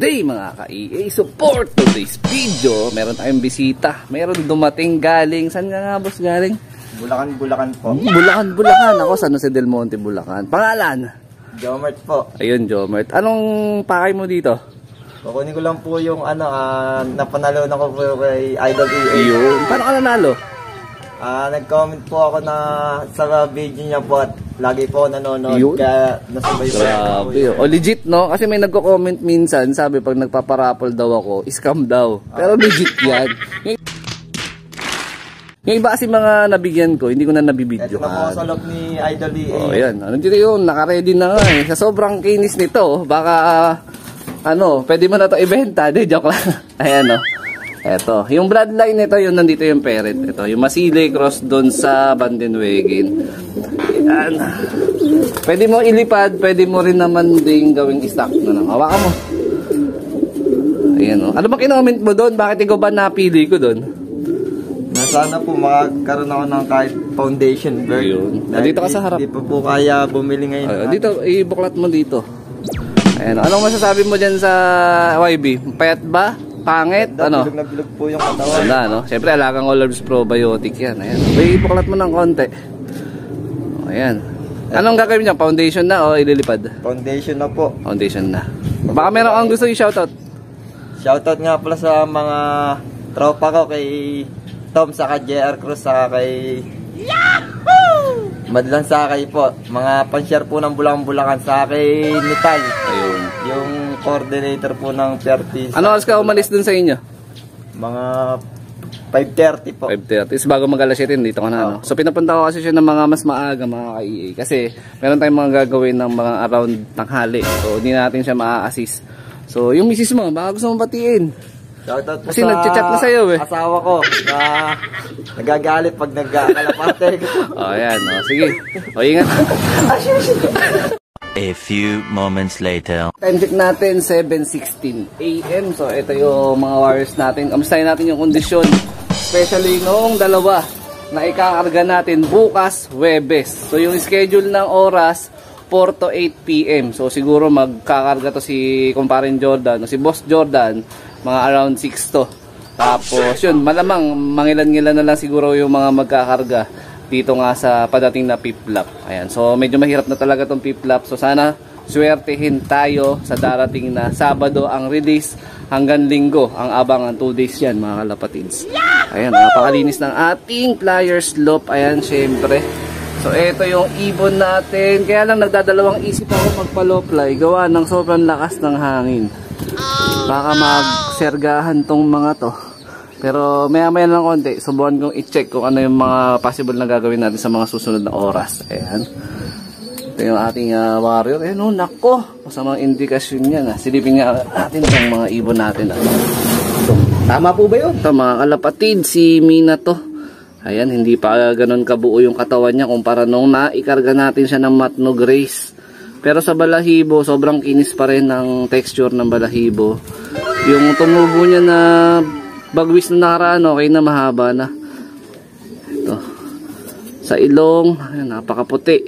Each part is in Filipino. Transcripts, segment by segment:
today mga ka-EA support today's video. Meron tayong bisita. Meron dumating galing. Saan nga boss galing? Bulacan po. Bulacan. Ako San Jose del Monte, Bulacan. Pangalan? Jomert po. Ayun, Jomert. Anong pakay mo dito? Kukunin ko lang po yung napanalo na ko po kay Idol EA. Ayun. Paano ka nanalo? Nag-comment po ako na sa video niya po at lagi po nanonood. Yun. Kaya nasabay po. Grabe. O legit no? Kasi may nagko-comment minsan, sabi pag nagpaparapol daw ako, scam daw. Pero legit yan. Yung iba kasi mga nabigyan ko, hindi ko na nabibidyo. Ito na po sa loob ni Idol EA. Oh, yan. Ano dito yun? Naka-ready na nga eh. Sa sobrang kinis nito, baka pwede mo na to ibenta. Di, joke lang. Ayan o. Eto, yung bloodline nito, yun nandito yung parent. Ito, yung Masile cross doon sa Bandenwegen. Ayan. Pwede mo ilipad, pwede mo rin naman ding gawing stock na lang. Hawakan mo. Ayan o. Ano ba kinoment mo doon? Bakit ikaw ba napili ko doon? Sana po makakaroon ako ng kahit foundation bird. Dito ka sa harap. Hindi pa po kaya bumili ngayon. Dito, ibuklat mo dito. Ayan. Anong masasabi mo dyan sa YB? Payat ba? Pangit? Ano? Bilog na bilog po yung katawan. Wala, no? Siyempre, alagang All Herbs Probiotic yan. Ayan. Ibuklat mo ng konti. Ayan. Anong gagawin niya? Foundation na o ililipad? Foundation na po. Foundation na. Baka meron kang gusto i-shoutout. Shoutout nga pala sa mga tropa ko kay Tom, saka JR Cruz, saka kay Madlan Sakay po. Mga pan-share po ng Bulacan sa kay Nital. Ayun. Yung coordinator po ng PRT. Ano oras ka umalis dun sa inyo? Mga 5:30 po. 5:30. Is bago mag-alas 7, dito ka na. No? So pinapunta ko kasi siya ng mga mas maaga mga ka-EA. Kasi meron tayong mga gagawin ng mga around tanghali. So hindi natin siya maa-assist. So yung misis mo, baka gusto mong batiin. Shoutout po kasi sa nagchat na sa'yo eh. Asawa ko na nagagalit pag nagkakalapate. Ayan. Sige. Ingat. A few moments later. Time check natin, 7:16 AM. So ito yung mga wires natin. Kamustahin natin yung kondisyon. Especially noong dalawa na ikakarga natin bukas, Huwebes. So yung schedule ng oras, 4 to 8 PM. So siguro magkakarga to si Kumparin Jordan o si Boss Jordan mga around 6 to. Tapos yun, malamang mangilan-ngilan na lang siguro yung mga magkakarga dito nga sa padating na piplap. Ayan, so medyo mahirap na talaga tong piplap. So sana swertehin tayo sa darating na Sabado ang release hanggang Linggo ang abangan. 2 days yan mga kalapatids. Ayan, napakalinis ng ating pliers loop. Ayan, syempre. So ito yung ibon natin. Kaya lang nagdadalawang isip ako magpa-loply gawa ng sobrang lakas ng hangin. Baka magsergahan tong mga to. Pero maya-maya lang konti, subukan kong i-check kung ano yung mga possible na gagawin natin sa mga susunod na oras. Ayan. Ito yung ating warrior. Ayan, nako. Masamang indikasyon yan. Silipin nga natin itong mga ibon natin. So, tama po ba yun? Ito mga kalapatid, si Mina to. Ayan, hindi pa ganun kabuo yung katawan niya kumpara nung naikarga natin siya ng Matno Grace. Pero sa balahibo, sobrang kinis pa rin ng texture ng balahibo. Yung tumubo niya na bagwis na nakaraan, okay na, mahaba na. Ito. Sa ilong, ayan, napakaputi.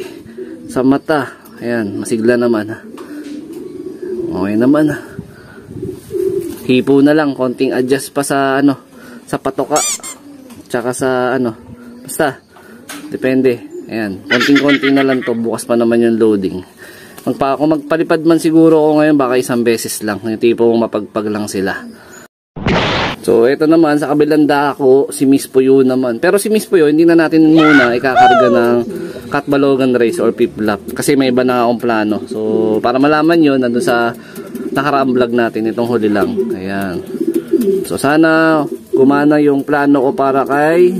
Sa mata, ayan, masigla naman. Okay naman. Hipo na lang, konting adjust pa sa sa patoka. Tsaka sa basta depende. Ayan, konting-konti na lang to, bukas pa naman yung loading. Kung magpalipad man siguro ako ngayon, baka isang beses lang, yung tipo mapagpag lang sila. So ito naman sa kabilang dako, si Miss Puyo naman. Pero si Miss Puyo, hindi na natin muna ikakarga ng Katbalogan race or piplap kasi may iba na akong plano. So para malaman yun, nandun sa nakaraang vlog natin, itong huli lang. Ayan. So sana gumana yung plano ko para kay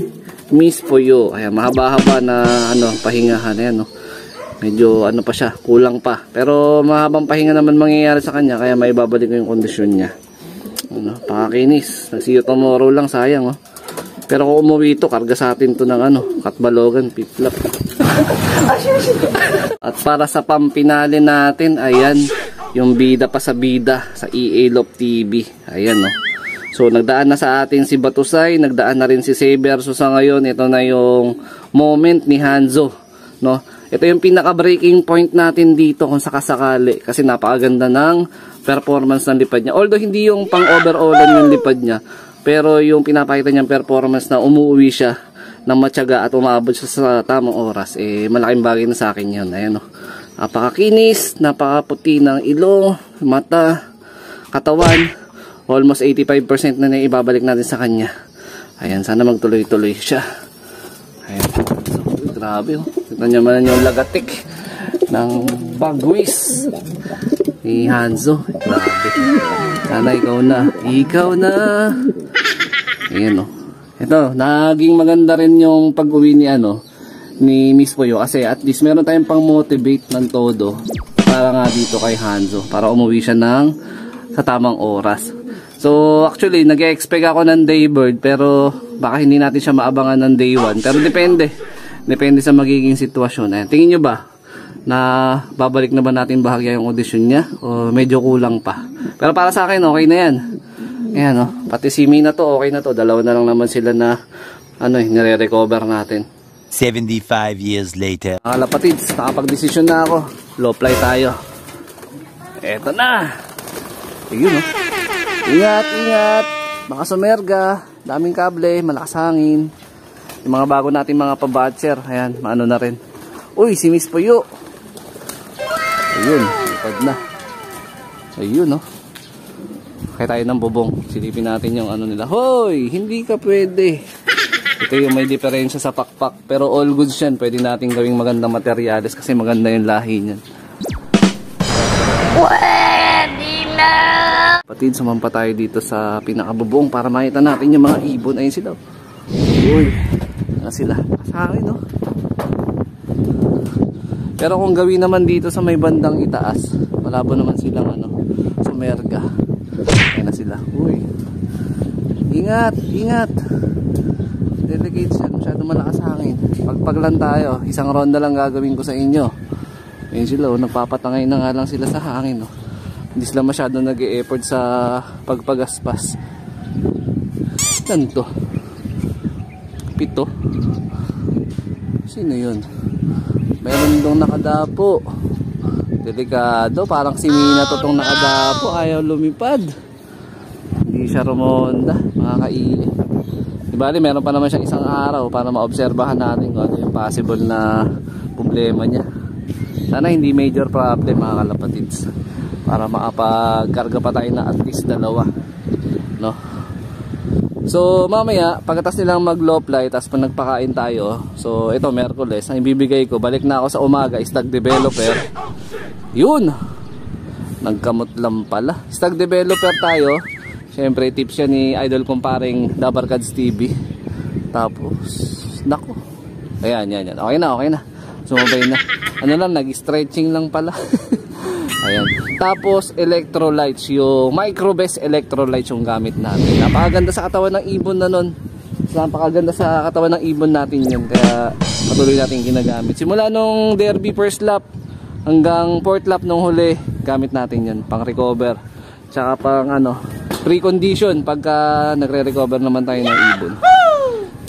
Miss Puyo. Ayan, mahaba-haba na pahingahan. Ayan, medyo pa siya, kulang pa. Pero mahabang pahinga naman mangyayari sa kanya, kaya may babalik ko yung kondisyon niya. Pakakinis. See you tomorrow lang, sayang. Pero kung umuwi ito, karga sa atin to ng Katbalogan, piplap. At para sa pampinali natin, ayan, yung bida pa sa bida sa EA Lop TV. Ayan, So nagdaan na sa atin si Batusay, nagdaan na rin si Saber. So sa ngayon, ito na yung moment ni Hanzo, Ito yung pinaka breaking point natin dito kung sakasakali, kasi napakaganda ng performance ng lipad niya. Although hindi yung pang overallan yung lipad niya, pero yung pinapakita niyang performance na umuwi siya ng matyaga at umabot siya sa tamang oras, malaking bagay na sa akin yun. Ayan, napakakinis, napakaputi ng ilong, mata, katawan. Almost 85% na ibabalik natin sa kanya. Ayan, sana magtuloy-tuloy siya. Ayan, so, grabe tignan niyo man yung lagatik ng bagwis ni Hanzo. Grabe, sana ikaw na. Ayan, ito, naging maganda rin yung pag-uwi ni Miss Puyo, kasi at least meron tayong pang motivate ng todo para nga dito kay Hanzo, para umuwi siya sa tamang oras. So actually nag-expect ako ng daybird, pero baka hindi natin siya maabangan ng day 1, pero depende sa magiging sitwasyon. Ayan, tingin nyo ba na babalik na ba natin bahagya yung audition niya o medyo kulang pa? Pero para sa akin okay na yan. Ayan, pati si Mina to okay na to. Dalawa na lang naman sila na nire-recover natin. 75 years later. Mga kalapatids, nakapag-desisyon na ako. Low fly tayo. Eto na. Ayun, Ingat. Baka sumerga. Daming kable, malakas hangin. Yung mga bago natin mga pabatcher. Ayan, maano na rin. Uy, si Miss Puyo. Ayun, lipad na. Ayun, Kaya tayo ng bubong. Silipin natin yung nila. Hoy, hindi ka pwede. Ito yung may diferensya sa pakpak. Pero all goods yan. Pwede natin gawing magandang materyales kasi maganda yung lahi niyan. Pwede na! Patid, sumampa tayo dito sa pinakabubong para makita natin yung mga ibon. Ayun sila. Uy, na sila. Sa akin, Pero kung gawin naman dito sa may bandang itaas, malabo naman silang sumerga. Ayan na sila. Uy. Ingat. Delicate siya. Masyado malakas hangin. Pagpaglan tayo. Isang ronda lang gagawin ko sa inyo. Ayan sila. Nagpapatangay na nga lang sila sa hangin. Hindi sila masyado nag-e-effort sa pagpagaspas. Ganto. 7. Sino yun? Meron dong nakadapo. Delikado, parang si Mina to tong nakadapo, ayaw lumipad. Hindi siya rumonda, mga kaili. Di bali, meron pa naman siyang isang araw para maobserbahan natin kung ano yung possible na problema niya. Sana hindi major problem, mga kalapatids, para makapagkarga pa tayo na at least 2, So mamaya, pagkatas nilang mag-low fly, tapos pag nagpakain tayo, so ito Merkules, ang ibibigay ko, balik na ako sa umaga, stag developer. Yun, nagkamot lang pala. Stag developer tayo. Siyempre tips yan ni idol kumparing Dabarkads TV. Tapos nako, ayan. Okay na. Sumabay na. Nag-stretching lang pala. Ayan. Tapos electrolytes, yung microbest electrolytes yung gamit natin. Napakaganda sa katawan ng ibon na nun. Napakaganda sa katawan ng ibon natin yun. Kaya patuloy natin ginagamit. Simula nung derby first lap hanggang 4th lap nung huli, gamit natin yun. Pang recover. Tsaka pang pre-condition pagka nagre-recover naman tayo ng ibon.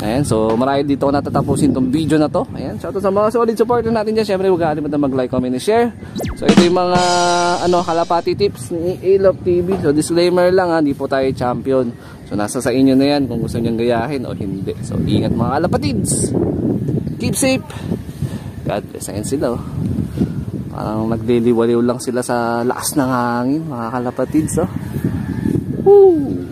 Ayan, so marami dito ko natatapusin tong video na to. Ayan, shoutout sa mga solid supporter natin dyan. Siyempre huwag kalimutan mag-like, comment, and share. So ito yung mga kalapati tips ni A-Love TV. So disclaimer lang, hindi po tayo champion. So nasa sa inyo na yan kung gusto nyo gayahin o hindi. So ingat mga kalapatids. Keep safe. God bless. Ayan sila. Parang nagliliwaliw lang sila sa lakas ng hangin, mga kalapatids. Woo!